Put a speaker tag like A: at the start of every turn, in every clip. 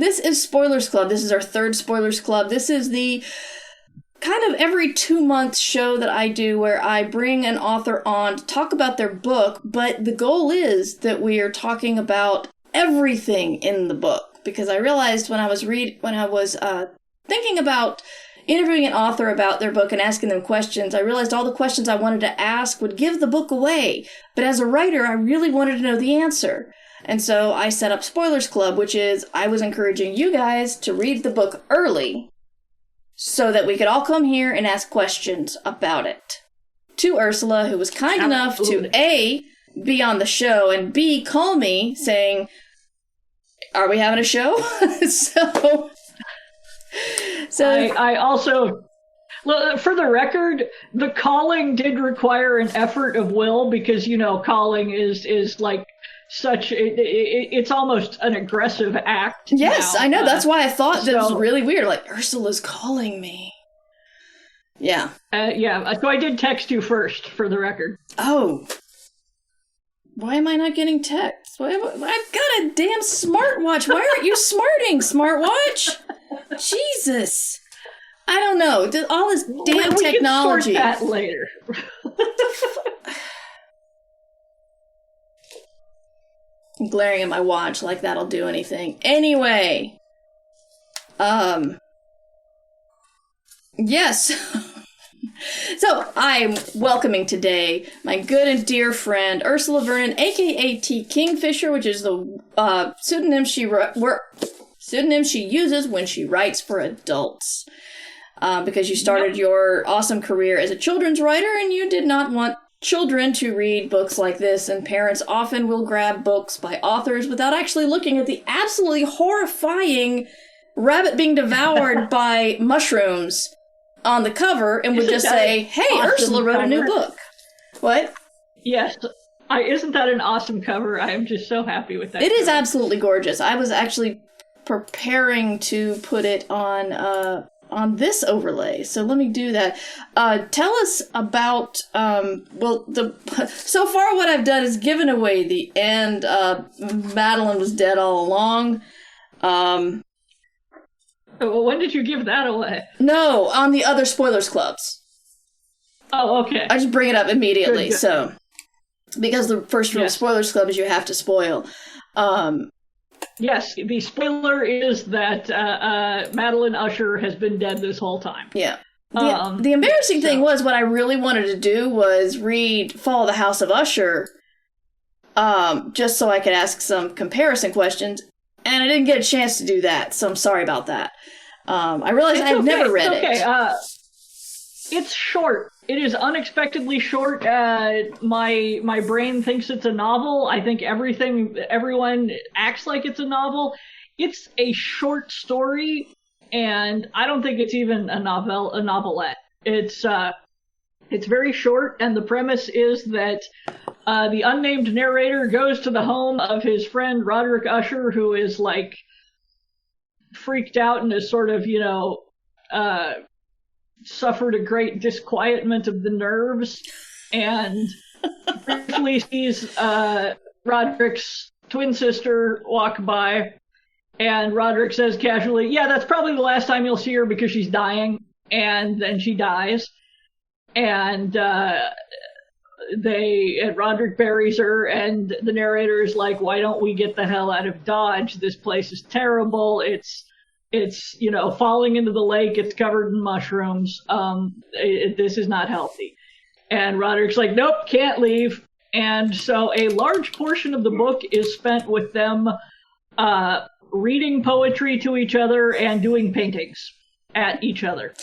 A: this is Spoilers Club. This is our third Spoilers Club. This is the kind of every 2-month show that I do where I bring an author on to talk about their book, but the goal is that we are talking about everything in the book, because I realized when I was thinking about interviewing an author about their book and asking them questions, I realized all the questions I wanted to ask would give the book away, but as a writer, I really wanted to know the answer. And so I set up Spoilers Club, which is I was encouraging you guys to read the book early so that we could all come here and ask questions about it to Ursula, who was kind enough to A, be on the show, and B, call me saying, are we having a show? So
B: I also, for the record, the calling did require an effort of will, because, calling is like such, it's almost an aggressive act.
A: Yes,
B: now.
A: I know. That's why I thought that was really weird. Like, Ursula's calling me. Yeah.
B: So I did text you first, for the record.
A: Oh. Why am I not getting texts? I've got a damn smartwatch. Why aren't you smarting, smartwatch? Jesus. I don't know. All this damn technology.
B: We can sort that later.
A: I'm glaring at my watch like that'll do anything. Anyway. Yes. So, I'm welcoming today my good and dear friend, Ursula Vernon, a.k.a. T. Kingfisher, which is the pseudonym she uses when she writes for adults. Because you started your awesome career as a children's writer, and you did not want children to read books like this, and parents often will grab books by authors without actually looking at the absolutely horrifying rabbit being devoured by mushrooms on the cover, and would just say, hey, awesome Ursula wrote a new book. What?
B: Yes. Isn't that an awesome cover? I am just so happy with that.
A: It is absolutely gorgeous. I was actually preparing to put it on this overlay, so let me do that. Tell us about, so far what I've done is given away the end. Madeline was dead all along.
B: Well, when did you give that away?
A: No, on the other Spoilers Clubs.
B: Oh, okay.
A: I just bring it up immediately,
B: good.
A: So. Because the first rule of Spoilers Club is you have to spoil.
B: Yes, the spoiler is that Madeline Usher has been dead this whole time.
A: Yeah. The embarrassing thing was, what I really wanted to do was read Fall of the House of Usher, just so I could ask some comparison questions, and I didn't get a chance to do that, so I'm sorry about that. I realized I've never read it.
B: It's short. It is unexpectedly short. My brain thinks it's a novel. I think everyone acts like it's a novel. It's a short story, and I don't think it's even a novelette. It's very short, and the premise is that the unnamed narrator goes to the home of his friend Roderick Usher, who is like freaked out and is sort of, suffered a great disquietment of the nerves, and briefly sees Roderick's twin sister walk by, and Roderick says casually, yeah, that's probably the last time you'll see her because she's dying, and then she dies, and Roderick buries her, and the narrator is like, why don't we get the hell out of Dodge? This place is terrible. It's falling into the lake. It's covered in mushrooms. This is not healthy. And Roderick's like, nope, can't leave. And so a large portion of the book is spent with them reading poetry to each other and doing paintings at each other.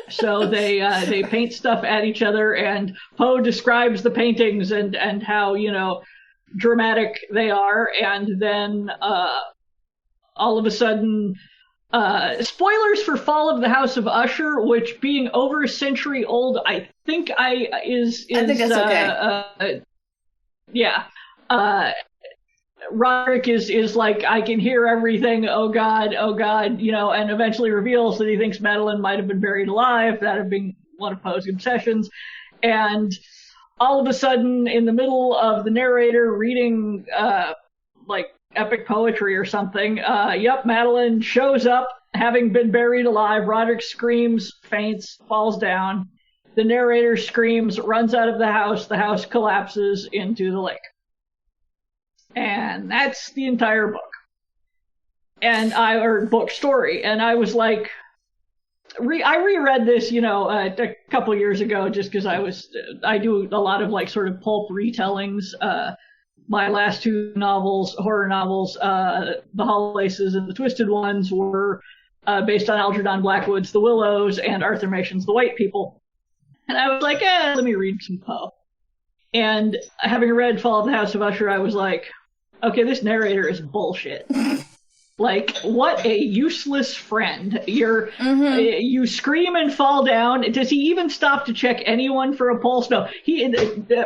B: So they paint stuff at each other, and Poe describes the paintings and how, dramatic they are. And then all of a sudden, spoilers for Fall of the House of Usher, which, being over a century old, I think I think that's okay. Roderick is like, I can hear everything, oh god, and eventually reveals that he thinks Madeline might have been buried alive, that have been one of Poe's obsessions. And all of a sudden, in the middle of the narrator reading, epic poetry or something. Yep, Madeline shows up, having been buried alive. Roderick screams, faints, falls down. The narrator screams, runs out of the house collapses into the lake. And that's the entire book. Or book story. And I was like, I reread this, a couple years ago just because I do a lot of like sort of pulp retellings. My last two novels, horror novels, The Hollow Laces and The Twisted Ones, were based on Algernon Blackwood's The Willows and Arthur Mason's The White People. And I was like, let me read some Poe. And having read Fall of the House of Usher, I was like, okay, this narrator is bullshit. Like, what a useless friend. You scream and fall down. Does he even stop to check anyone for a pulse? No.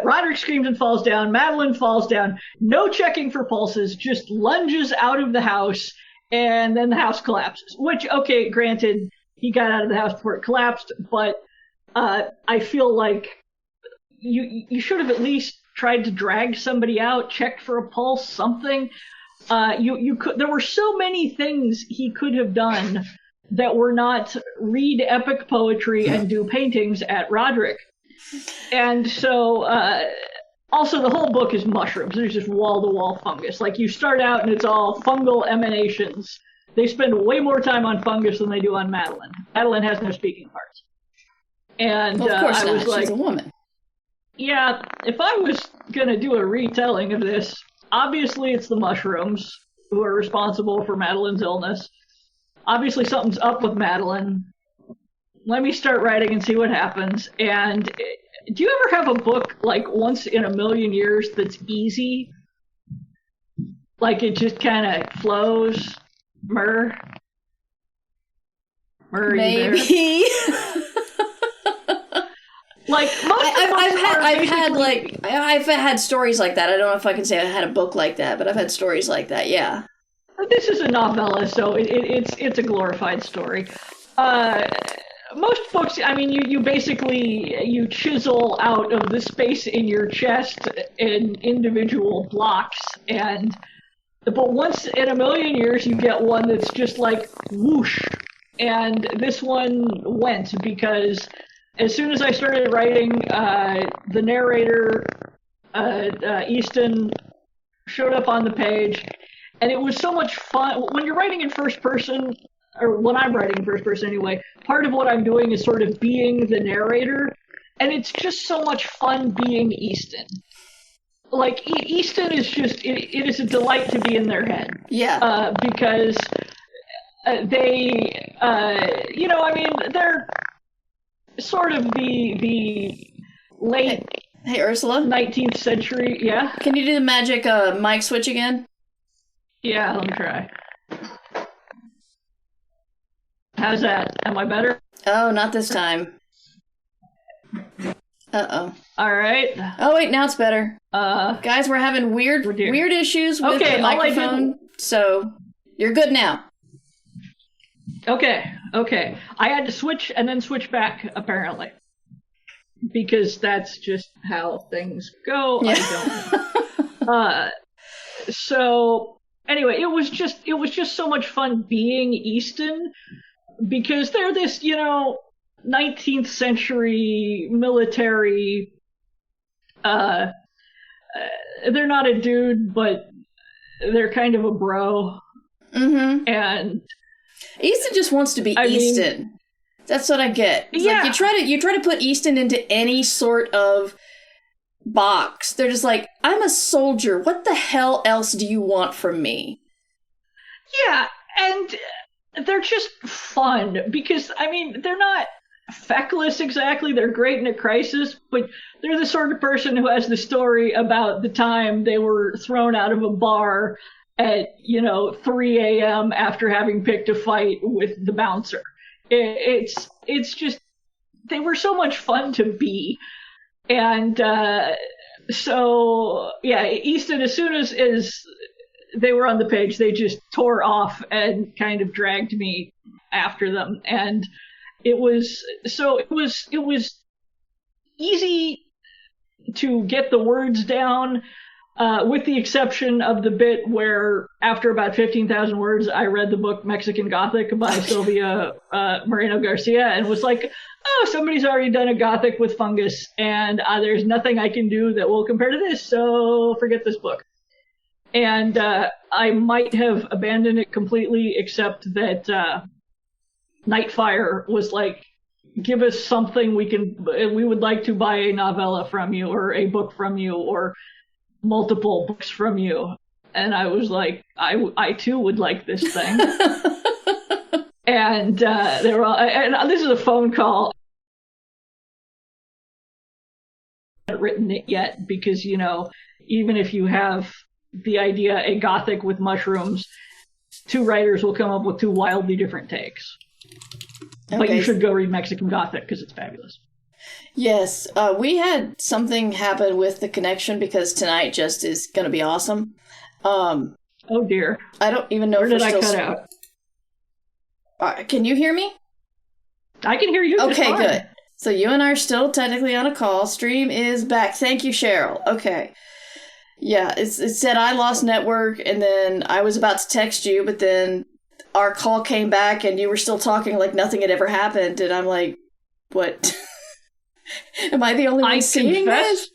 B: Roderick screams and falls down. Madeline falls down. No checking for pulses. Just lunges out of the house, and then the house collapses. Which, okay, granted, he got out of the house before it collapsed, but I feel like you should have at least tried to drag somebody out, checked for a pulse, something. There were so many things he could have done that were not read epic poetry and do paintings at Roderick. And so, also the whole book is mushrooms. There's just wall-to-wall fungus. Like, you start out and it's all fungal emanations. They spend way more time on fungus than they do on Madeline. Madeline has no speaking parts. And
A: well, of course
B: I was
A: not.
B: like,
A: she's a woman.
B: Yeah, if I was gonna do a retelling of this, obviously it's the mushrooms who are responsible for Madeline's illness. Obviously something's up with Madeline. Let me start writing and see what happens. And do you ever have a book like Once in a Million Years that's easy? Like it just kind of flows? Myrrh,
A: maybe.
B: Like
A: I've had stories like that. I don't know if I can say I had a book like that, but I've had stories like that. Yeah.
B: This is a novella, so it's a glorified story. Most books, I mean, you basically chisel out of the space in your chest in individual blocks, but once in a million years you get one that's just like whoosh. And this one went because as soon as I started writing, the narrator, Easton, showed up on the page, and it was so much fun. When you're writing in first person, or when I'm writing in first person anyway, part of what I'm doing is sort of being the narrator, and it's just so much fun being Easton. Like, Easton is just, it is a delight to be in their head.
A: Yeah.
B: Because they, they're sort of the late
A: Hey, Ursula?
B: 19th century, yeah?
A: Can you do the magic mic switch again?
B: Yeah, let me try. How's that? Am I better?
A: Oh, not this time. Uh-oh.
B: All right.
A: Oh, wait, now it's better. Guys, we're having weird issues with the microphone, so you're good now.
B: Okay. I had to switch and then switch back, apparently. Because that's just how things go. Yeah. I don't know. So, anyway, it was just so much fun being Easton, because they're this, 19th century military, they're not a dude, but they're kind of a bro. Mm-hmm. And
A: Easton just wants to be Easton. That's what I get. It's like you try to put Easton into any sort of box. They're just like, I'm a soldier. What the hell else do you want from me?
B: Yeah, and they're just fun because, they're not feckless exactly. They're great in a crisis, but they're the sort of person who has the story about the time they were thrown out of a bar at, 3 a.m. after having picked a fight with the bouncer. It's just, they were so much fun to be. And so, yeah, Easton, as soon as they were on the page, they just tore off and kind of dragged me after them. And it was easy to get the words down, With the exception of the bit where, after about 15,000 words, I read the book Mexican Gothic by Sylvia Moreno Garcia and was like, oh, somebody's already done a Gothic with fungus, and there's nothing I can do that will compare to this, so forget this book. And I might have abandoned it completely, except that Nightfire was like, give us something we would like to buy a novella from you, or a book from you, or multiple books from you. And I was like, I too would like this thing. And they were all, and this is a phone call. I haven't written it yet because, you know, even if you have the idea a Gothic with mushrooms, two writers will come up with two wildly different takes. Okay. But you should go read Mexican Gothic because it's fabulous.
A: Yes, we had something happen with the connection because tonight just is going to be awesome.
B: Oh dear.
A: I don't even know
B: where did I cut
A: out. Can you hear me?
B: I can hear you.
A: Okay, good. So you and I are still technically on a call. Stream is back. Thank you, Cheryl. Okay. Yeah, it said I lost network, and then I was about to text you, but then our call came back, and you were still talking like nothing had ever happened, and I'm like, what? Am I the only one seeing this?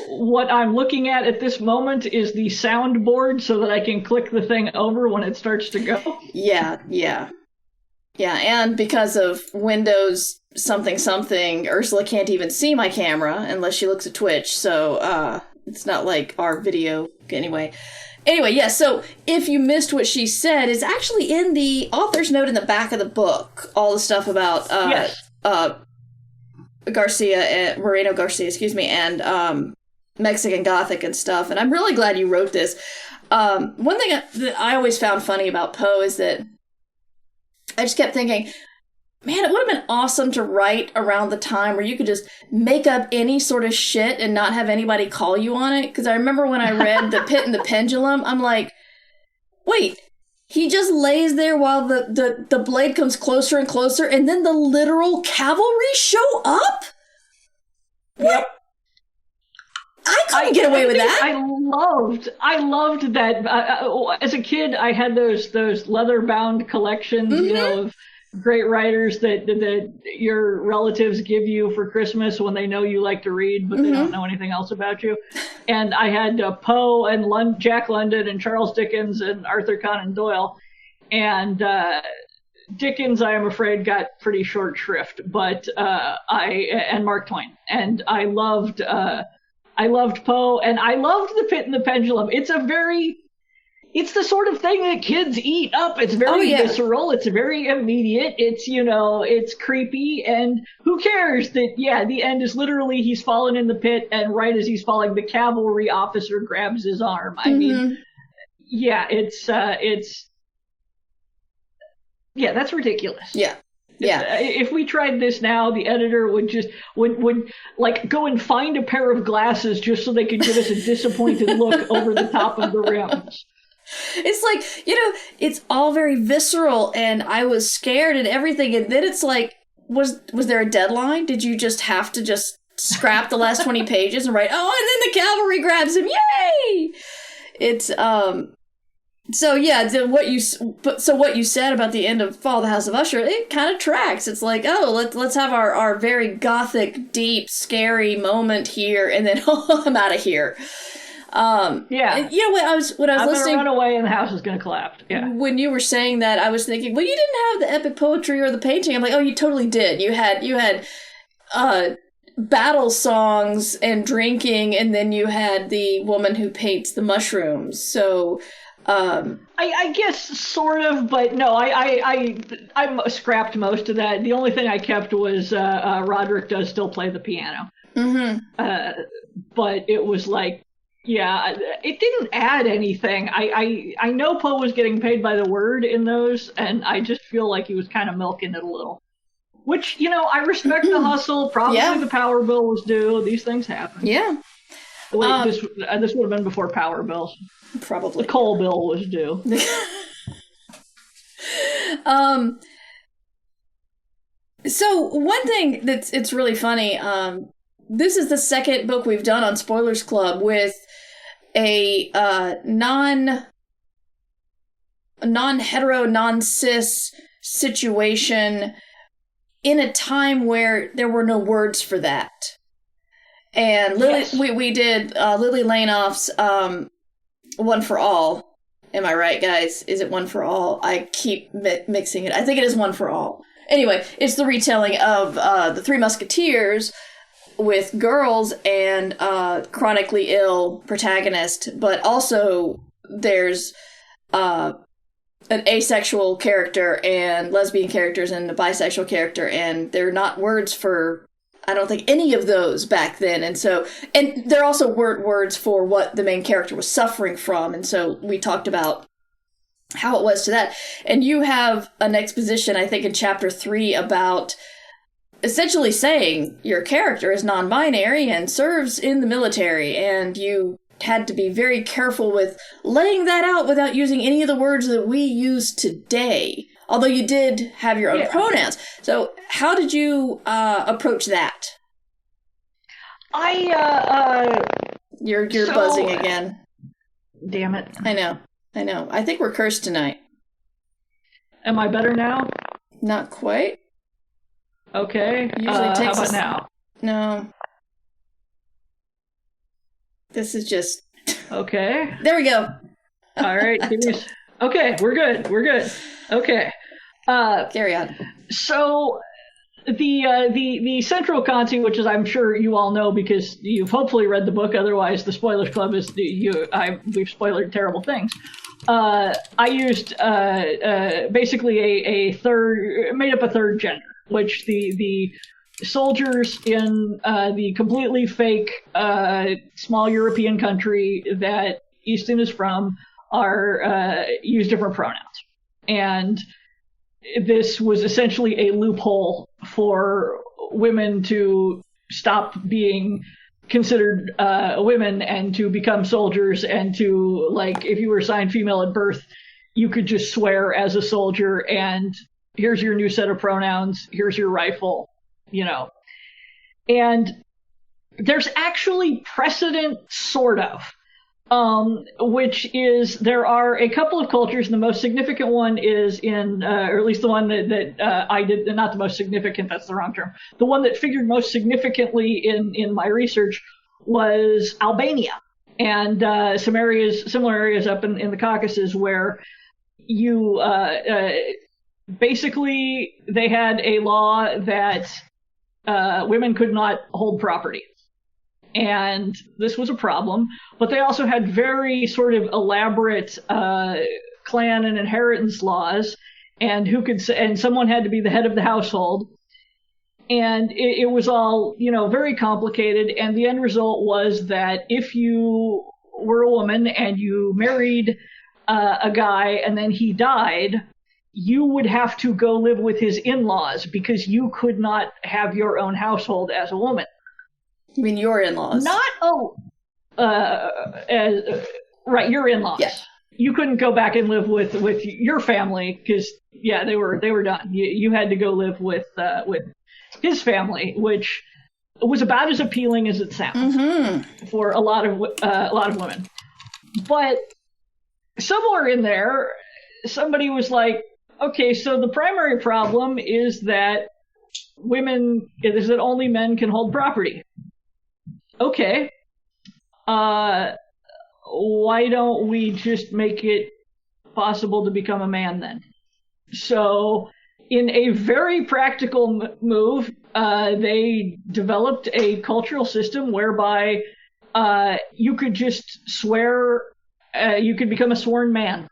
B: What I'm looking at this moment is the soundboard so that I can click the thing over when it starts to go. Yeah,
A: and because of Windows something, Ursula can't even see my camera unless she looks at Twitch, so it's not like our video. Anyway, yeah, so if you missed what she said, it's actually in the author's note in the back of the book, all the stuff about Moreno Garcia, and Mexican Gothic and stuff. And I'm really glad you wrote this. One thing that I always found funny about Poe is that I just kept thinking, man, it would have been awesome to write around the time where you could just make up any sort of shit and not have anybody call you on it. Because I remember when I read The Pit and the Pendulum, I'm like, wait, he just lays there while the blade comes closer and closer, and then the literal cavalry show up?
B: Yep.
A: I couldn't get away with that.
B: I loved that. As a kid, I had those leather-bound collections, you know, of great writers that your relatives give you for Christmas when they know you like to read, but they don't know anything else about you. And I had Poe and Jack London and Charles Dickens and Arthur Conan Doyle. And Dickens, I am afraid, got pretty short shrift, but and Mark Twain. And I loved Poe, and I loved The Pit and the Pendulum. It's the sort of thing that kids eat up. It's very visceral. It's very immediate. It's, you know, it's creepy. And who cares that, the end is literally he's fallen in the pit, and right as he's falling, the cavalry officer grabs his arm. I mean, that's ridiculous.
A: Yeah.
B: If we tried this now, the editor would like go and find a pair of glasses just so they could give us a disappointed look over the top of the rims.
A: It's like, you know, it's all very visceral, and I was scared and everything, and then it's like, was there a deadline? Did you just have to just scrap the last 20 pages and write, oh, and then the cavalry grabs him, yay! It's, what you said about the end of Fall of the House of Usher, it kind of tracks. It's like, oh, let's have our very gothic, deep, scary moment here, and then I'm out of here. And, you know, when I was listening,
B: I'm gonna run away and the house is gonna collapse. Yeah.
A: When you were saying that, I was thinking, well, you didn't have the epic poetry or the painting. I'm like, oh, you totally did. You had battle songs and drinking, and then you had the woman who paints the mushrooms. So,
B: I guess sort of, but no, I scrapped most of that. The only thing I kept was Roderick does still play the piano. But it was like, it didn't add anything. I know Poe was getting paid by the word in those, and I just feel like he was kind of milking it a little. Which, you know, I respect the hustle. Probably the power bill was due. These things happen.
A: Yeah.
B: Wait, this would have been before power bills.
A: Probably.
B: The coal bill was due.
A: So one thing it's really funny, this is the second book we've done on Spoilers Club with a non-hetero, non-cis situation in a time where there were no words for that. And we did Lily Lainoff's One for All. Am I right, guys? Is it One for All? I keep mixing it. I think it is One for All. Anyway, it's the retelling of the Three Musketeers with girls and chronically ill protagonist, but also there's an asexual character and lesbian characters and a bisexual character, and they're not words for, I don't think, any of those back then. And there also weren't words for what the main character was suffering from. And so we talked about how it was to that. And you have an exposition, I think, in chapter 3 about essentially saying your character is non-binary and serves in the military. And you had to be very careful with laying that out without using any of the words that we use today. Although you did have your own pronouns. So how did you approach that? You're buzzing again.
B: Damn it.
A: I know. I think we're cursed tonight.
B: Am I better now?
A: Not quite.
B: Okay.
A: Usually takes
B: how about now?
A: No. This is just...
B: Okay.
A: There we go.
B: All right. Okay, we're good. Okay.
A: Carry on.
B: So the central concept, which is I'm sure you all know because you've hopefully read the book, otherwise the Spoilers Club is we've spoiled terrible things. I used basically made up a third gender, which the soldiers in the completely fake small European country that Easton is from are use different pronouns. And this was essentially a loophole for women to stop being considered women and to become soldiers, and to, like, if you were assigned female at birth, you could just swear as a soldier, and here's your new set of pronouns, here's your rifle, you know. And there's actually precedent, sort of. Which is, there are a couple of cultures, and the most significant one is in, or at least the one that I did, not the most significant, that's the wrong term. The one that figured most significantly in my research was Albania, and similar areas up in the Caucasus where you, basically they had a law that women could not hold property. And this was a problem, but they also had very sort of elaborate clan and inheritance laws, and someone had to be the head of the household, and it was all, you know, very complicated. And the end result was that if you were a woman and you married a guy and then he died, you would have to go live with his in-laws because you could not have your own household as a woman.
A: You mean your in-laws?
B: Right, your in-laws.
A: Yeah.
B: You couldn't go back and live with your family because, yeah, they were done. You had to go live with his family, which was about as appealing as it sounds for a lot of women. But somewhere in there, somebody was like, okay, so the primary problem is that only men can hold property. Okay, why don't we just make it possible to become a man then? So, in a very practical move, they developed a cultural system whereby you could just swear, you could become a sworn man.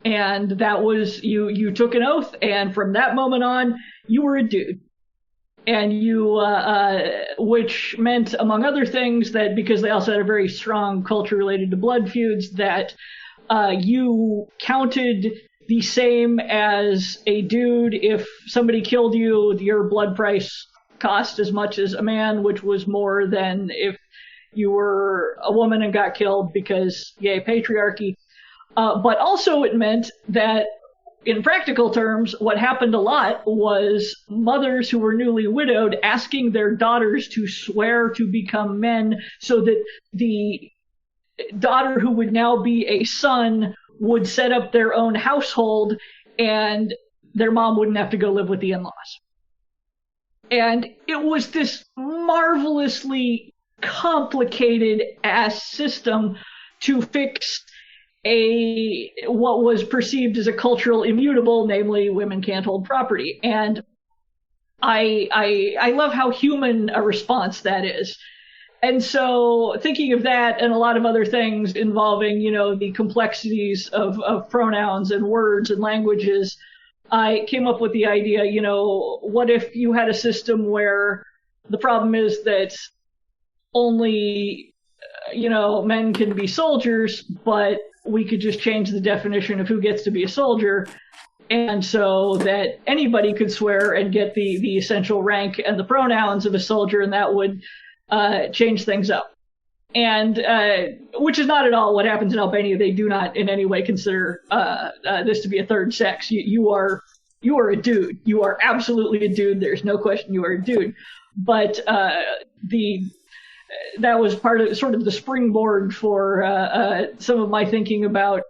B: And that was, you took an oath, and from that moment on, you were a dude. And which meant, among other things, that because they also had a very strong culture related to blood feuds, that you counted the same as a dude. If somebody killed you, your blood price cost as much as a man, which was more than if you were a woman and got killed because, yay, patriarchy. But also it meant that, in practical terms, what happened a lot was mothers who were newly widowed asking their daughters to swear to become men so that the daughter who would now be a son would set up their own household, and their mom wouldn't have to go live with the in-laws. And it was this marvelously complicated ass system to fix what was perceived as a cultural immutable, namely women can't hold property. And I love how human a response that is. And so thinking of that and a lot of other things involving, the complexities of pronouns and words and languages, I came up with the idea, what if you had a system where the problem is that only, men can be soldiers, but we could just change the definition of who gets to be a soldier. And so that anybody could swear and get the essential rank and the pronouns of a soldier, and that would change things up. And which is not at all what happens in Albania. They do not in any way consider this to be a third sex. You are a dude. You are absolutely a dude. There's no question you are a dude. But that was part of sort of the springboard for some of my thinking about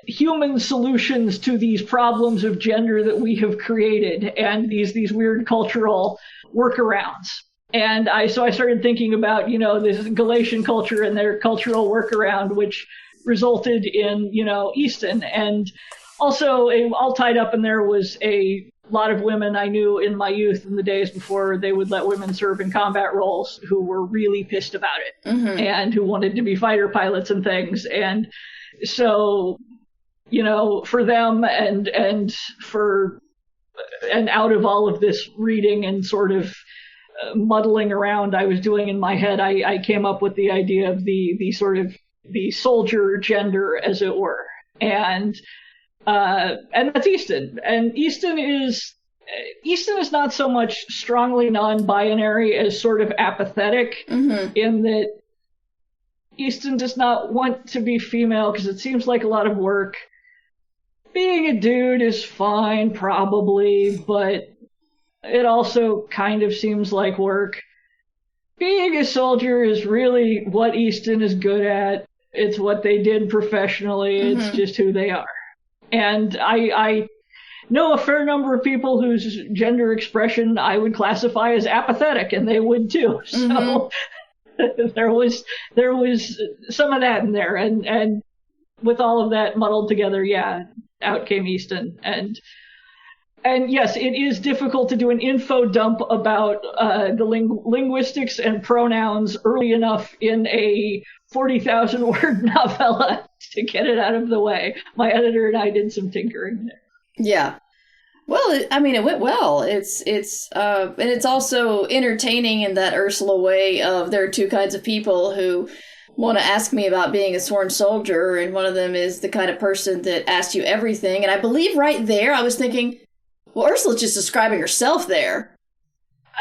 B: human solutions to these problems of gender that we have created and these weird cultural workarounds. And so I started thinking about, this Galatian culture and their cultural workaround, which resulted in, Easton. And also all tied up in there was a lot of women I knew in my youth in the days before they would let women serve in combat roles who were really pissed about it and who wanted to be fighter pilots and things. And so, for them and out of all of this reading and sort of muddling around I was doing in my head, I came up with the idea of the sort of the soldier gender, as it were. And that's Easton. And Easton is not so much strongly non-binary as sort of apathetic in that Easton does not want to be female because it seems like a lot of work. Being a dude is fine, probably, but it also kind of seems like work. Being a soldier is really what Easton is good at. It's what they did professionally. It's just who they are. And I know a fair number of people whose gender expression I would classify as apathetic, and they would too. So there was some of that in there. And with all of that muddled together, out came Easton. And yes, it is difficult to do an info dump about the linguistics and pronouns early enough in a 40,000 word novella to get it out of the way. My editor and I did some tinkering there.
A: Yeah. Well, it went well. It's and it's also entertaining in that Ursula way of there are two kinds of people who want to ask me about being a sworn soldier, and one of them is the kind of person that asks you everything. And I believe right there I was thinking, well, Ursula's just describing herself there.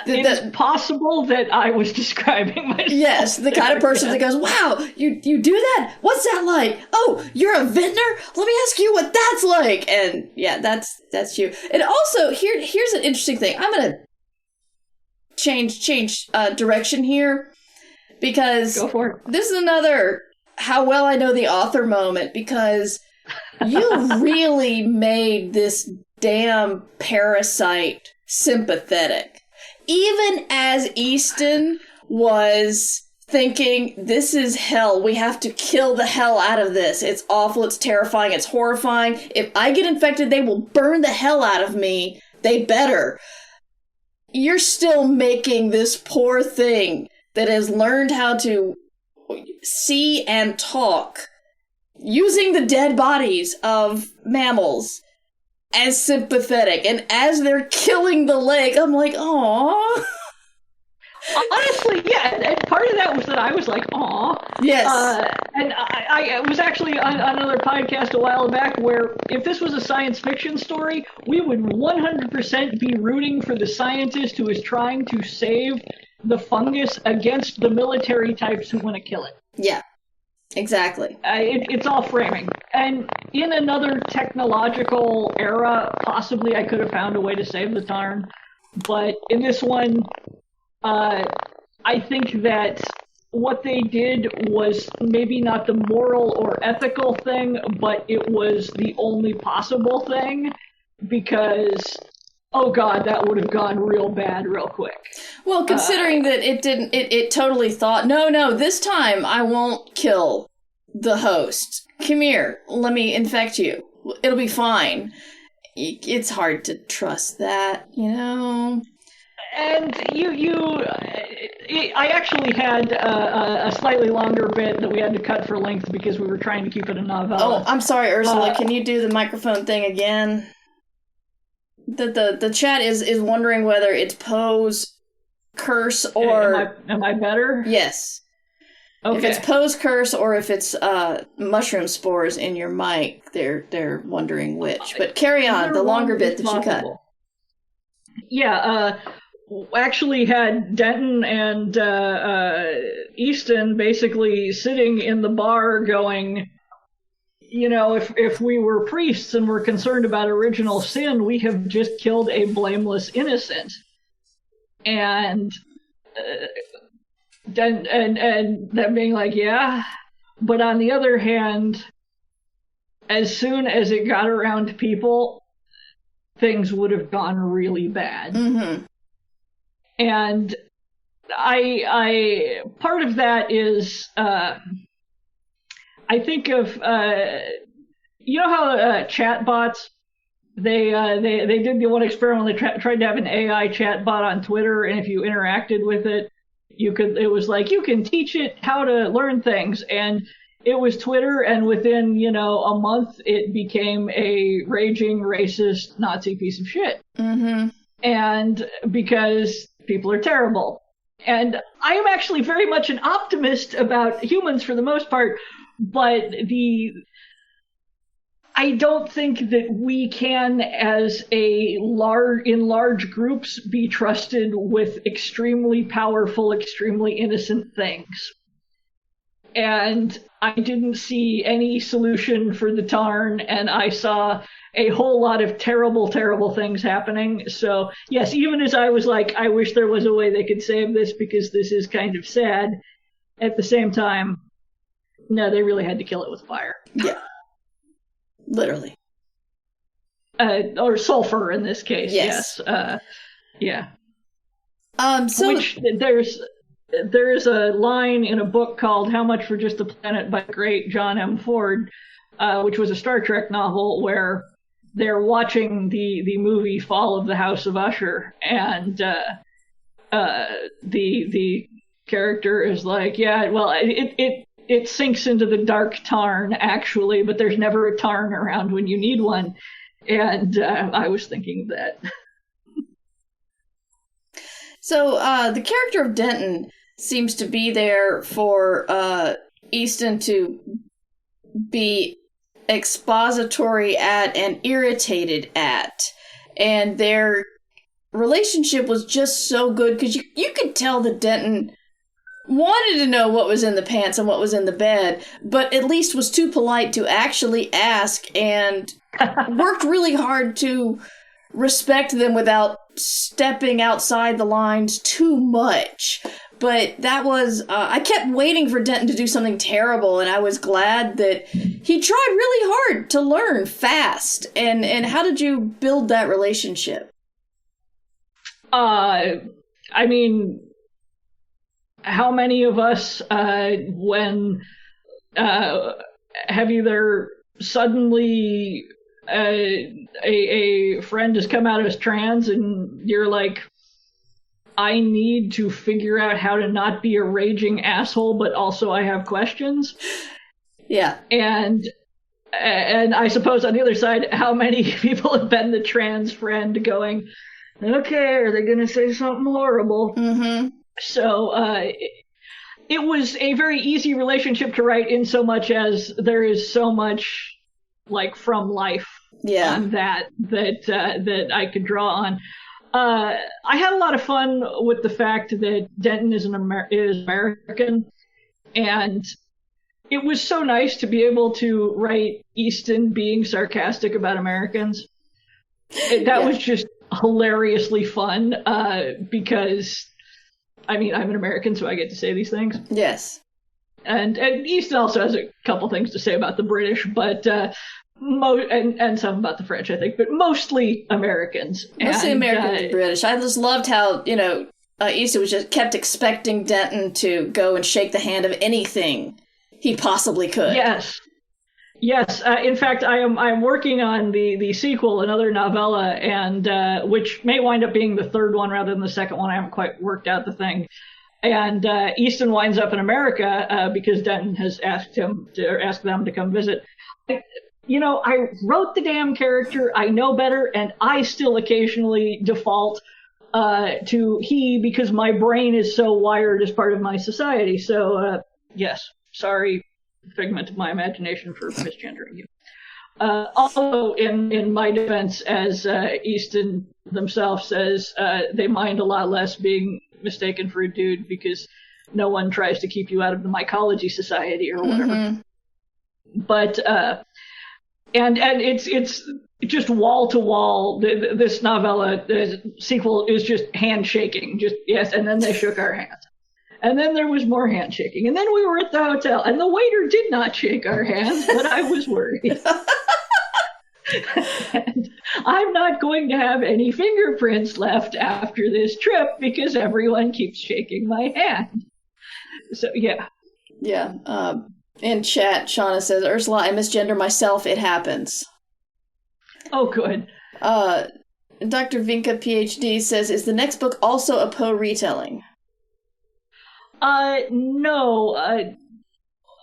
B: It's possible that I was describing myself.
A: Yes, the kind of person that goes, wow, you do that? What's that like? Oh, you're a vintner? Let me ask you what that's like. And yeah, that's you. And also, here's an interesting thing. I'm going to change direction here because
B: go for it.
A: This is another how well I know the author moment, because you really made this damn parasite sympathetic. Even as Easton was thinking, this is hell, we have to kill the hell out of this. It's awful, it's terrifying, it's horrifying. If I get infected, they will burn the hell out of me. They better. You're still making this poor thing that has learned how to see and talk using the dead bodies of mammals as sympathetic. And as they're killing the lake, I'm like, aww.
B: Honestly, yeah. And part of that was that I was like, aw.
A: Yes.
B: And I was actually on another podcast a while back where if this was a science fiction story, we would 100% be rooting for the scientist who is trying to save the fungus against the military types who want to kill it.
A: Yeah. Exactly.
B: It's all framing. And in another technological era, possibly I could have found a way to save the Tarn. But in this one, I think that what they did was maybe not the moral or ethical thing, but it was the only possible thing, because, oh god, that would have gone real bad real quick.
A: Well, considering that it totally thought, no, this time I won't kill the host. Come here, let me infect you. It'll be fine. It's hard to trust that, you know?
B: And I actually had a slightly longer bit that we had to cut for length because we were trying to keep it a novella.
A: Oh, I'm sorry, Ursula. Can you do the microphone thing again? The chat is wondering whether it's Poe's curse or...
B: Am I better?
A: Yes.
B: Okay.
A: If it's Poe's curse or if it's mushroom spores in your mic, they're wondering which. But carry on, the longer bit that you cut.
B: Yeah, actually had Denton and Easton basically sitting in the bar going, you know, if we were priests and were concerned about original sin, we have just killed a blameless innocent. And them being like, yeah. But on the other hand, as soon as it got around to people, things would have gone really bad.
A: Mm-hmm.
B: And I part of that is I think of you know how chat bots, they did the one experiment. They tried to have an AI chat bot on Twitter, and if you interacted with it, it was like you can teach it how to learn things. And it was Twitter, and within, you know, a month, it became a raging racist Nazi piece of shit.
A: Mm-hmm.
B: And because people are terrible. And I am actually very much an optimist about humans for the most part, but I don't think that we can, as in large groups, be trusted with extremely powerful, extremely innocent things. And I didn't see any solution for the Tarn, and I saw a whole lot of terrible, terrible things happening. So, yes, even as I was like, I wish there was a way they could save this because this is kind of sad, at the same time, no, they really had to kill it with fire.
A: Yeah. Literally.
B: Or sulfur in this case,
A: yes.
B: Yeah.
A: So
B: which there's a line in a book called How Much for Just a Planet by the great John M. Ford, which was a Star Trek novel where they're watching the movie Fall of the House of Usher, and the character is like, yeah, well, it sinks into the dark Tarn, actually, but there's never a Tarn around when you need one. And I was thinking of that.
A: So the character of Denton seems to be there for Easton to be expository at and irritated at. And their relationship was just so good because you could tell that Denton wanted to know what was in the pants and what was in the bed, but at least was too polite to actually ask and worked really hard to respect them without stepping outside the lines too much. But that was, I kept waiting for Denton to do something terrible, and I was glad that he tried really hard to learn fast. And how did you build that relationship?
B: I mean, how many of us, when have either suddenly a friend has come out as trans and you're like, I need to figure out how to not be a raging asshole, but also I have questions.
A: Yeah.
B: And I suppose on the other side, how many people have been the trans friend going, okay, are they going to say something horrible?
A: Mm-hmm.
B: So it was a very easy relationship to write in so much as there is so much like from life on that I could draw on. I had a lot of fun with the fact that Denton is American, and it was so nice to be able to write Easton being sarcastic about Americans. That was just hilariously fun because I mean, I'm an American, so I get to say these things.
A: Yes.
B: And Easton also has a couple things to say about the British, but and some about the French, I think, but mostly Americans.
A: Mostly Americans and British. I just loved how, Easton was just kept expecting Denton to go and shake the hand of anything he possibly could.
B: Yes. In fact, I'm working on the sequel, another novella, and which may wind up being the third one rather than the second one. I haven't quite worked out the thing. And Easton winds up in America because Denton has asked them to come visit. I wrote the damn character. I know better, and I still occasionally default to he because my brain is so wired as part of my society. So yes, sorry, figment of my imagination for misgendering you. Also, in my defense, as Easton themselves says, they mind a lot less being mistaken for a dude because no one tries to keep you out of the Mycology Society or whatever. Mm-hmm. But and it's just wall to wall. This novella sequel is just handshaking. Just yes, and then they shook our hands. And then there was more handshaking. And then we were at the hotel, and the waiter did not shake our hands, but I was worried. And I'm not going to have any fingerprints left after this trip because everyone keeps shaking my hand. So, yeah.
A: Yeah. In chat, Shauna says, Ursula, I misgender myself. It happens.
B: Oh, good.
A: Dr. Vinka, PhD, says, is the next book also a Poe retelling?
B: No.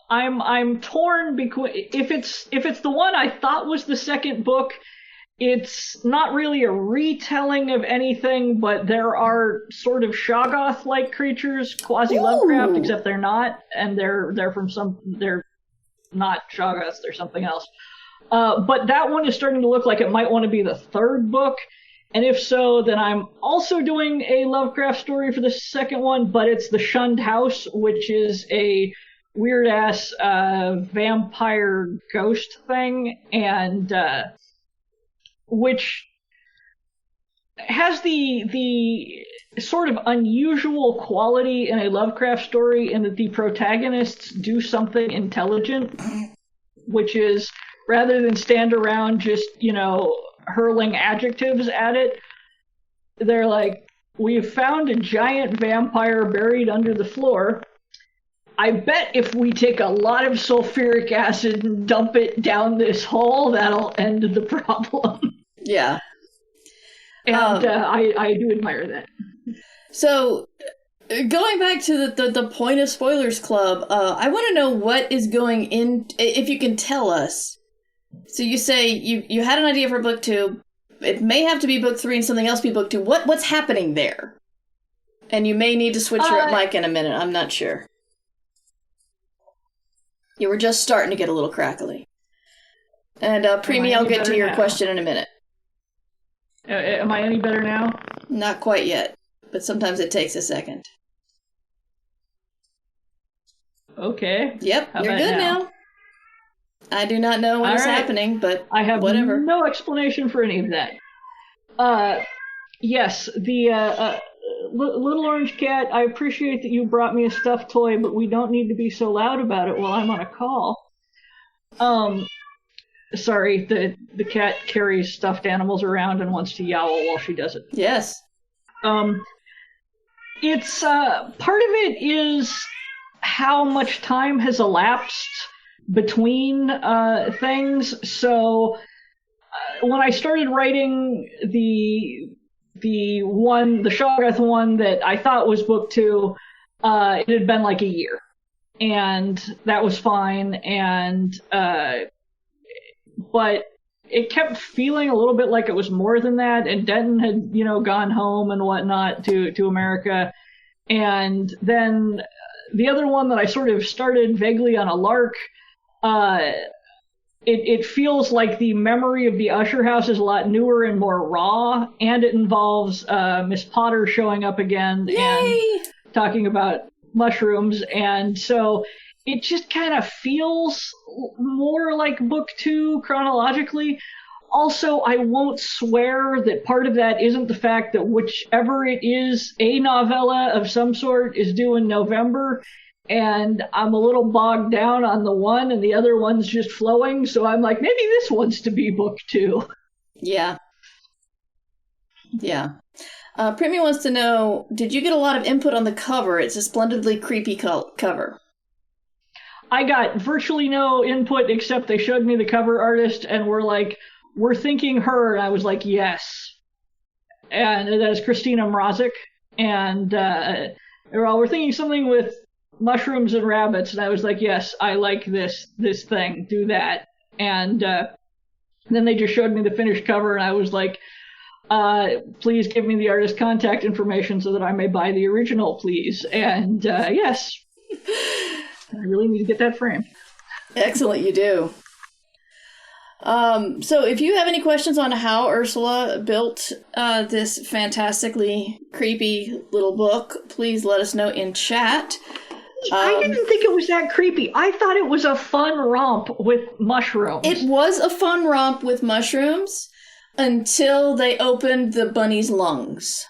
B: I'm torn because if it's the one I thought was the second book, it's not really a retelling of anything, but there are sort of Shoggoth-like creatures, quasi-Lovecraft, except they're not, and they're not Shoggoths, they're something else. But that one is starting to look like it might want to be the third book. And if so, then I'm also doing a Lovecraft story for the second one, but it's the Shunned House, which is a weird-ass vampire ghost thing, and which has the sort of unusual quality in a Lovecraft story in that the protagonists do something intelligent, which is, rather than stand around just, hurling adjectives at it, they're like, we've found a giant vampire buried under the floor. I bet if we take a lot of sulfuric acid and dump it down this hole, that'll end the problem.
A: Yeah.
B: And I do admire that.
A: So, going back to the point of Spoilers Club, I want to know what is going in, if you can tell us. So you say you had an idea for book 2. It may have to be book 3 and something else be book 2. What's happening there? And you may need to switch your mic in a minute. I'm not sure. You were just starting to get a little crackly. And Preemie, I'll get to your question in a minute.
B: Am I any better now?
A: Not quite yet, but sometimes it takes a second.
B: Okay.
A: Yep, you're good now. I do not know what is happening, but
B: I have
A: whatever.
B: No explanation for any of that. Yes, the Little Orange Cat, I appreciate that you brought me a stuffed toy, but we don't need to be so loud about it while I'm on a call. Sorry, the cat carries stuffed animals around and wants to yowl while she does it.
A: Yes.
B: It's, part of it is how much time has elapsed between things. So when I started writing the Shoggoth one that I thought was book 2, it had been like a year, and that was fine. And but it kept feeling a little bit like it was more than that. And Denton had gone home and whatnot to America, and then the other one that I sort of started vaguely on a lark. It feels like the memory of the Usher House is a lot newer and more raw, and it involves Miss Potter showing up again.
A: Yay!
B: And talking about mushrooms, and so it just kind of feels more like book 2 chronologically. Also, I won't swear that part of that isn't the fact that whichever it is, a novella of some sort is due in November, and I'm a little bogged down on the one, and the other one's just flowing, so I'm like, maybe this one's to be book 2.
A: Yeah. Yeah. Primi wants to know, did you get a lot of input on the cover? It's a splendidly creepy cover.
B: I got virtually no input except they showed me the cover artist and were like, we're thinking her, and I was like, yes. And that is Christina Mrazek. And we're thinking something with mushrooms and rabbits, and I was like, yes, I like this thing, do that. And then they just showed me the finished cover, and I was like, please give me the artist contact information so that I may buy the original, please. And yes, I really need to get that framed.
A: Excellent, you do. So if you have any questions on how Ursula built this fantastically creepy little book, please let us know in chat.
B: I didn't think it was that creepy. I thought it was a fun romp with mushrooms.
A: It was a fun romp with mushrooms until they opened the bunny's lungs.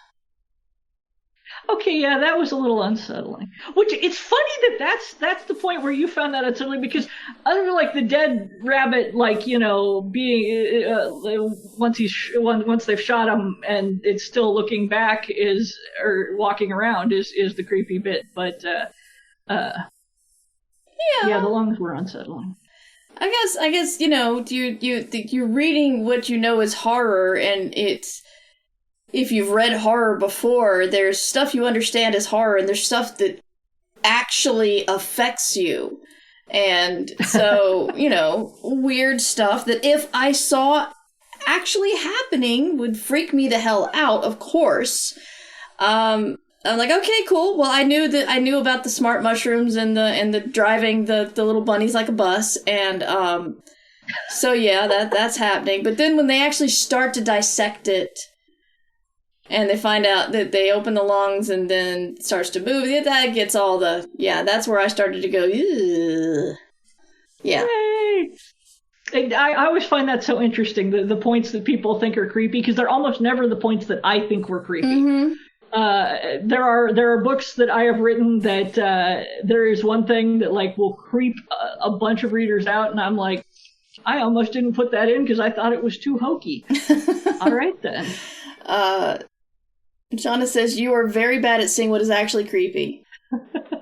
B: Okay, yeah, that was a little unsettling. Which, it's funny that's the point where you found that unsettling, because other than like the dead rabbit, like, you know, being once they've shot him and it's still looking back or walking around is the creepy bit. But yeah, the lungs were unsettling.
A: I guess you know you're reading what you know is horror, and it's. If you've read horror before, there's stuff you understand as horror, and there's stuff that actually affects you. And so, you know, weird stuff that if I saw actually happening would freak me the hell out, of course. I'm like, okay, cool. Well, I knew about the smart mushrooms and the driving the little bunnies like a bus, and so yeah, that's happening. But then when they actually start to dissect it, and they find out that they open the lungs and then it starts to move, that gets all the... Yeah, that's where I started to go, ugh. Yeah.
B: Yay! I always find that so interesting, the points that people think are creepy, because they're almost never the points that I think were creepy. Mm-hmm. There are books that I have written that there is one thing that like will creep a bunch of readers out, and I'm like, I almost didn't put that in because I thought it was too hokey. All right, then.
A: Shauna says, you are very bad at seeing what is actually creepy.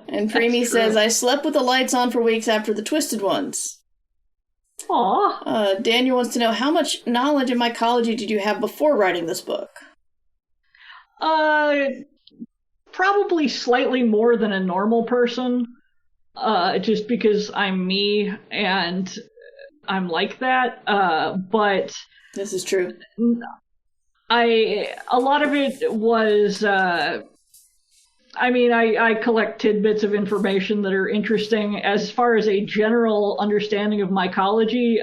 A: And Preemie says, I slept with the lights on for weeks after the Twisted Ones.
B: Aww.
A: Daniel wants to know, how much knowledge in mycology did you have before writing this book?
B: Probably slightly more than a normal person. Just because I'm me and I'm like that. But...
A: This is true.
B: A lot of it was, I collect tidbits of information that are interesting. As far as a general understanding of mycology,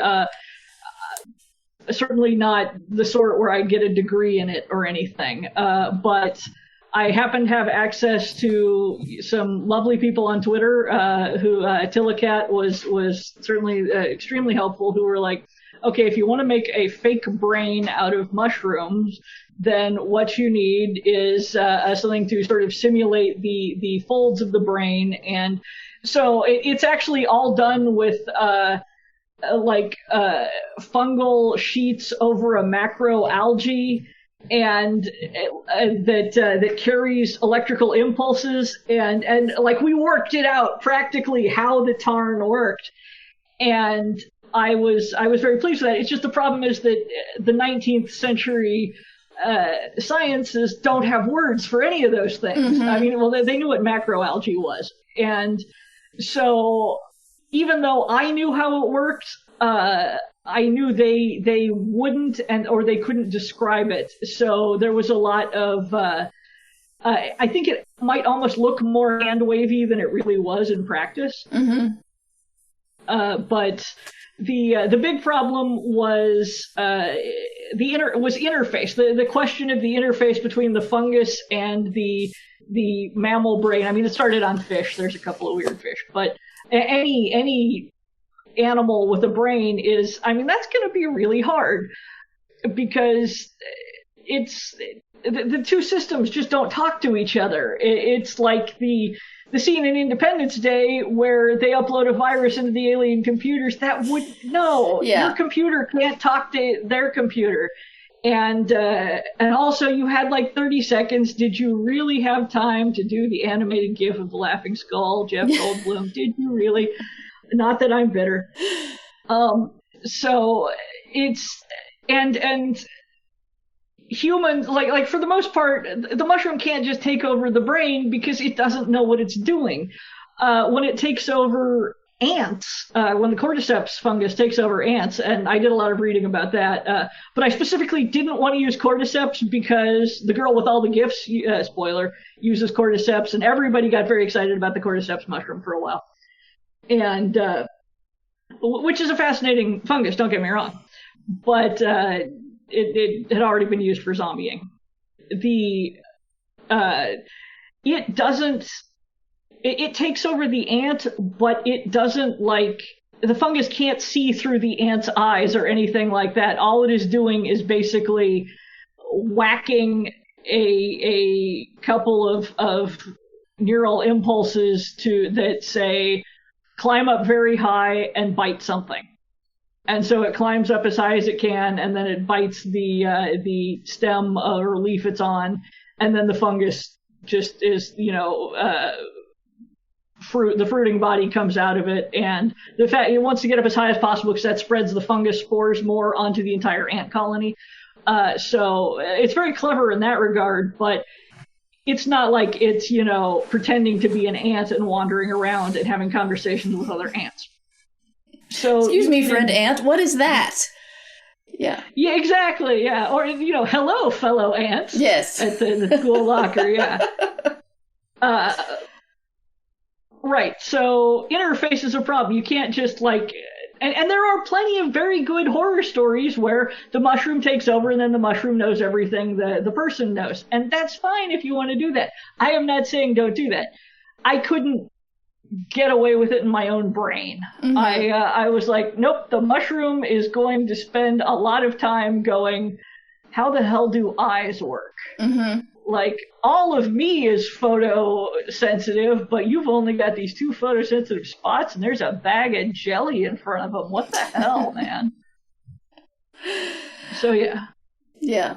B: certainly not the sort where I get a degree in it or anything. But I happen to have access to some lovely people on Twitter, who, Tillicat was certainly extremely helpful, who were like, okay, if you want to make a fake brain out of mushrooms, then what you need is something to sort of simulate the folds of the brain. And so it's actually all done with fungal sheets over a macroalgae, and that carries electrical impulses. And like we worked it out practically how the tarn worked. And I was very pleased with that. It's just the problem is that the 19th century sciences don't have words for any of those things. Mm-hmm. I mean, well, they knew what macroalgae was. And so even though I knew how it worked, I knew they wouldn't or they couldn't describe it. So there was a lot of... I think it might almost look more hand-wavy than it really was in practice.
A: Mm-hmm.
B: But... The big problem was interface. The question of the interface between the fungus and the mammal brain. I mean, it started on fish. There's a couple of weird fish, but any animal with a brain is. I mean, that's going to be really hard. because it's the two systems just don't talk to each other. It's like the scene in Independence Day where they upload a virus into the alien computers. That would your computer can't talk to their computer. And also you had like 30 seconds. Did you really have time to do the animated GIF of the laughing skull, Jeff Goldblum? Did you really? Not that I'm bitter. So it's and humans, like for the most part, the mushroom can't just take over the brain because it doesn't know what it's doing. When it takes over ants, when the cordyceps fungus takes over ants, and I did a lot of reading about that, but I specifically didn't want to use cordyceps because the girl with all the gifts, spoiler, uses cordyceps, and everybody got very excited about the cordyceps mushroom for a while. And which is a fascinating fungus, don't get me wrong. But it had already been used for zombieing. It takes over the ant, but it doesn't the fungus can't see through the ant's eyes or anything like that. All it is doing is basically whacking a couple of neural impulses that say climb up very high and bite something. And so it climbs up as high as it can, and then it bites the stem or leaf it's on, and then the fungus just is, the fruiting body comes out of it, and the fact it wants to get up as high as possible because that spreads the fungus spores more onto the entire ant colony. So it's very clever in that regard, but it's not like it's, pretending to be an ant and wandering around and having conversations with other ants. So,
A: excuse me, friend ant, what is that? Yeah.
B: Yeah, exactly, yeah. Or, hello, fellow ants.
A: Yes.
B: At the school locker, yeah. Right, so interface is a problem. You can't just, and there are plenty of very good horror stories where the mushroom takes over and then the mushroom knows everything the person knows. And that's fine if you want to do that. I am not saying don't do that. I couldn't get away with it in my own brain. Mm-hmm. I was like, nope, the mushroom is going to spend a lot of time going, how the hell do eyes work? Mm-hmm. All of me is photosensitive, but you've only got these two photosensitive spots and there's a bag of jelly in front of them. What the hell, man? So, yeah.
A: Yeah.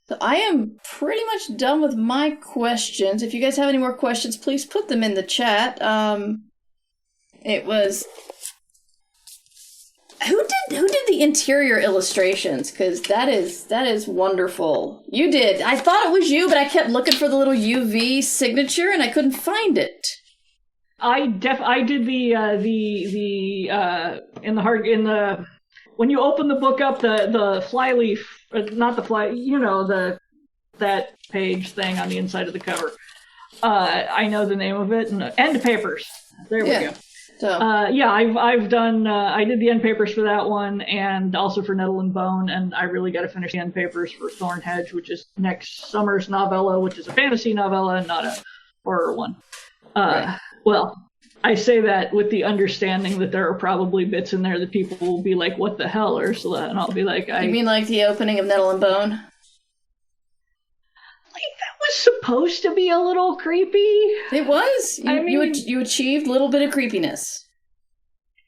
A: So I am pretty much done with my questions. If you guys have any more questions, please put them in the chat. It was... Who did the interior illustrations? Because that is wonderful. You did. I thought it was you, but I kept looking for the little UV signature and I couldn't find it.
B: I did when you open the book up, the flyleaf, not the fly, that page thing on the inside of the cover. I know the name of it, and end papers. There we go. So I've done. I did the end papers for that one, and also for Nettle and Bone, and I really got to finish the end papers for Thorn Hedge, which is next summer's novella, which is a fantasy novella and not a horror one. Right. Well, I say that with the understanding that there are probably bits in there that people will be like, "What the hell, Ursula?" And I'll be like, "You
A: mean like the opening of Nettle and Bone?"
B: That was supposed to be a little creepy. It
A: was. You achieved a little bit of creepiness.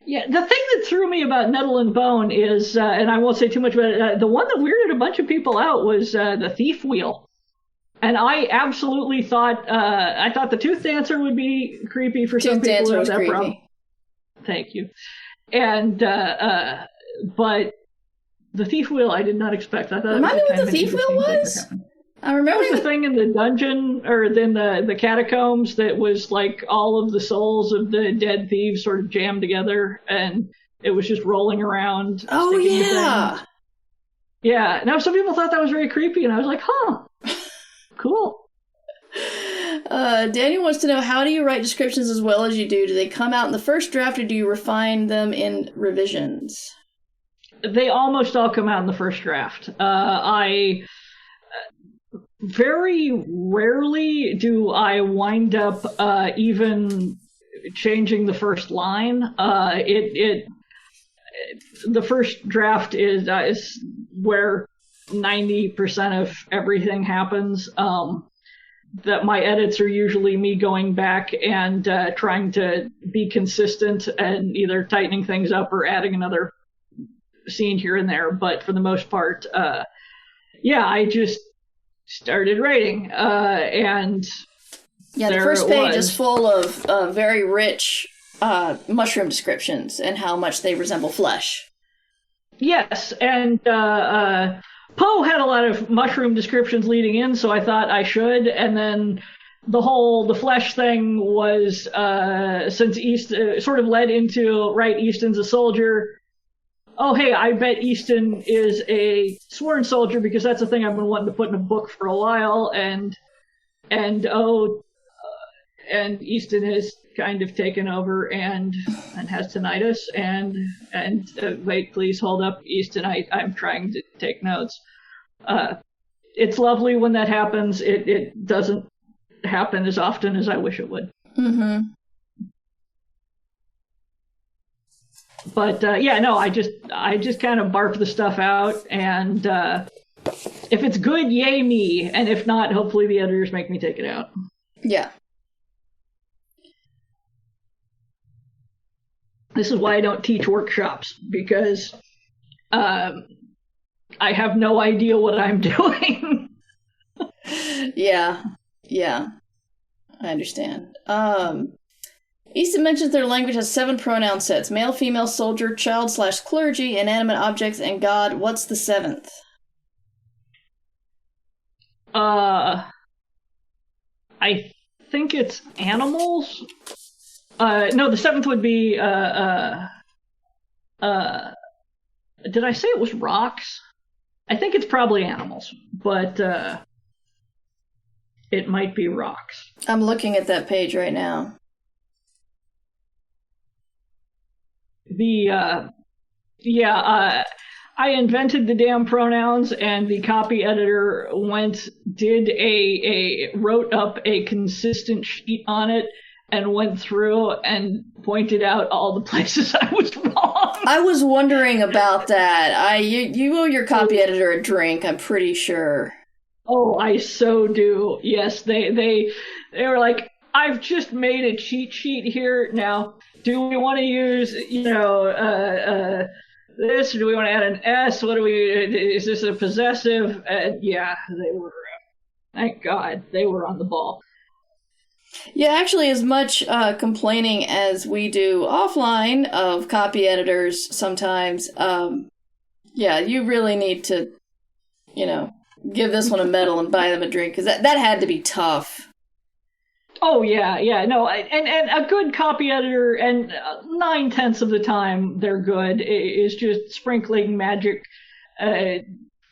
B: Yeah, the thing that threw me about Nettle and Bone is, and I won't say too much about it, the one that weirded a bunch of people out was the thief wheel. And I absolutely thought, the tooth dancer would be creepy for some people who have that problem. Thank you. And, but the thief wheel I did not expect. I thought
A: Remind me what the thief wheel was? I remember
B: the thing in the dungeon, or then the catacombs that was like all of the souls of the dead thieves sort of jammed together, and it was just rolling around.
A: Oh, yeah.
B: Yeah. Now, some people thought that was very creepy, and I was like, huh. Cool.
A: Daniel wants to know, how do you write descriptions as well as you do? Do they come out in the first draft, or do you refine them in revisions?
B: They almost all come out in the first draft. I very rarely do I wind up even changing the first line. the first draft is where 90% of everything happens. That my edits are usually me going back and trying to be consistent and either tightening things up or adding another scene here and there. But for the most part, I just started writing, and
A: the first page is full of very rich mushroom descriptions and how much they resemble flesh.
B: Yes, and Poe had a lot of mushroom descriptions leading in, so I thought I should, and then the flesh thing was, since East sort of led into, right, Easton's a soldier. Oh, hey, I bet Easton is a sworn soldier, because that's a thing I've been wanting to put in a book for a while, and Easton has kind of taken over and has tinnitus, and wait, please hold up, Easton, I'm trying to take notes. It's lovely when that happens. It doesn't happen as often as I wish it would.
A: Mm-hmm.
B: But I just kind of barf the stuff out, and if it's good, yay me, and if not, hopefully the editors make me take it out.
A: Yeah.
B: This is why I don't teach workshops, because I have no idea what I'm doing.
A: Yeah. I understand. Easton mentions their language has 7 pronoun sets: male, female, soldier, child/clergy, inanimate objects, and God. What's the 7th?
B: I think it's animals. No, the 7th would be, did I say it was rocks? I think it's probably animals, but it might be rocks.
A: I'm looking at that page right now.
B: I invented the damn pronouns, and the copy editor wrote up a consistent sheet on it, and went through and pointed out all the places I was wrong.
A: I was wondering about that. You owe your copy editor a drink, I'm pretty sure.
B: Oh, I so do. Yes, they were like, I've just made a cheat sheet here. Now, do we want to use, this, or do we want to add an S? Is this a possessive? Yeah, they were, thank God, they were on the ball.
A: Yeah, actually, as much complaining as we do offline of copy editors sometimes, you really need to, give this one a medal and buy them a drink, because that had to be tough.
B: Oh, yeah, no, and a good copy editor, and 9/10 of the time they're good, is just sprinkling magic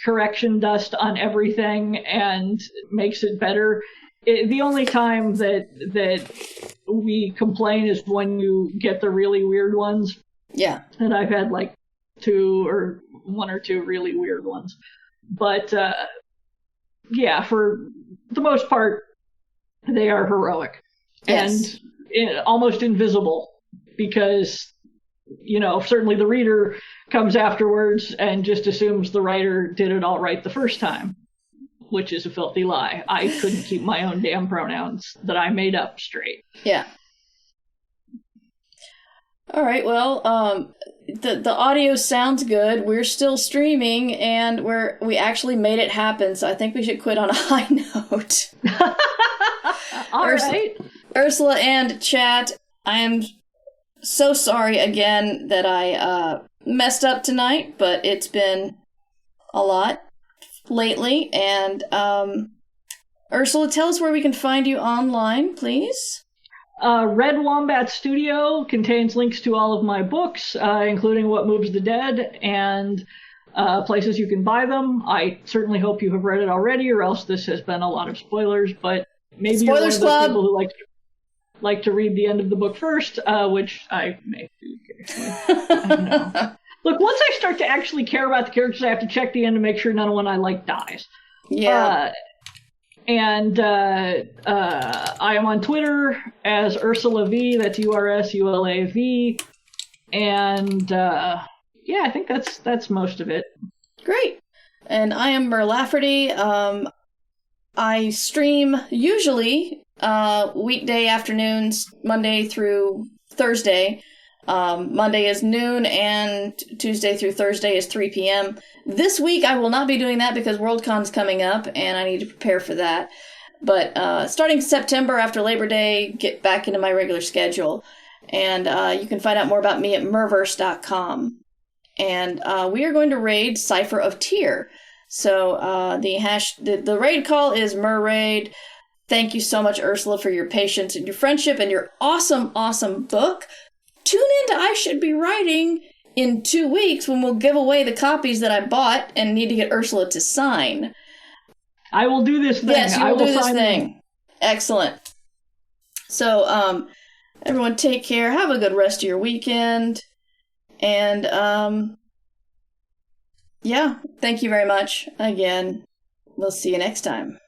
B: correction dust on everything and makes it better. The only time that we complain is when you get the really weird ones.
A: Yeah.
B: And I've had like 1 or 2 really weird ones. But, for the most part, they are heroic.
A: Yes.
B: And almost invisible, because, certainly the reader comes afterwards and just assumes the writer did it all right the first time, which is a filthy lie. I couldn't keep my own damn pronouns that I made up straight.
A: Yeah. All right, well, the audio sounds good. We're still streaming, and we actually made it happen, so I think we should quit on a high note.
B: All right.
A: Ursula and chat, I am so sorry again that I messed up tonight, but it's been a lot lately. And Ursula, tell us where we can find you online, please.
B: Red Wombat Studio contains links to all of my books, including What Moves the Dead, and places you can buy them. I certainly hope you have read it already, or else this has been a lot of spoilers, but maybe
A: Spoilers
B: you're one of those
A: Club.
B: people who like to read the end of the book first, which I may do occasionally. I don't know. Look, once I start to actually care about the characters, I have to check the end to make sure none of one I like dies.
A: Yeah.
B: And I am on Twitter as Ursula V. That's URSULAV. And Yeah, I think that's most of it.
A: Great. And I am Mer Lafferty. I stream usually weekday afternoons, Monday through Thursday. Monday is noon, and Tuesday through Thursday is 3 p.m. This week I will not be doing that because Worldcon's coming up, and I need to prepare for that. But starting September after Labor Day, get back into my regular schedule. And you can find out more about me at merverse.com. And we are going to raid Cipher of Tyr. So the raid call is merraid. Thank you so much, Ursula, for your patience and your friendship and your awesome, awesome book. Tune in to I Should Be Writing in 2 weeks when we'll give away the copies that I bought and need to get Ursula to sign.
B: I will do this thing.
A: Yes, you will do this thing.
B: Them.
A: Excellent. So, everyone take care. Have a good rest of your weekend. And, yeah, thank you very much. Again, we'll see you next time.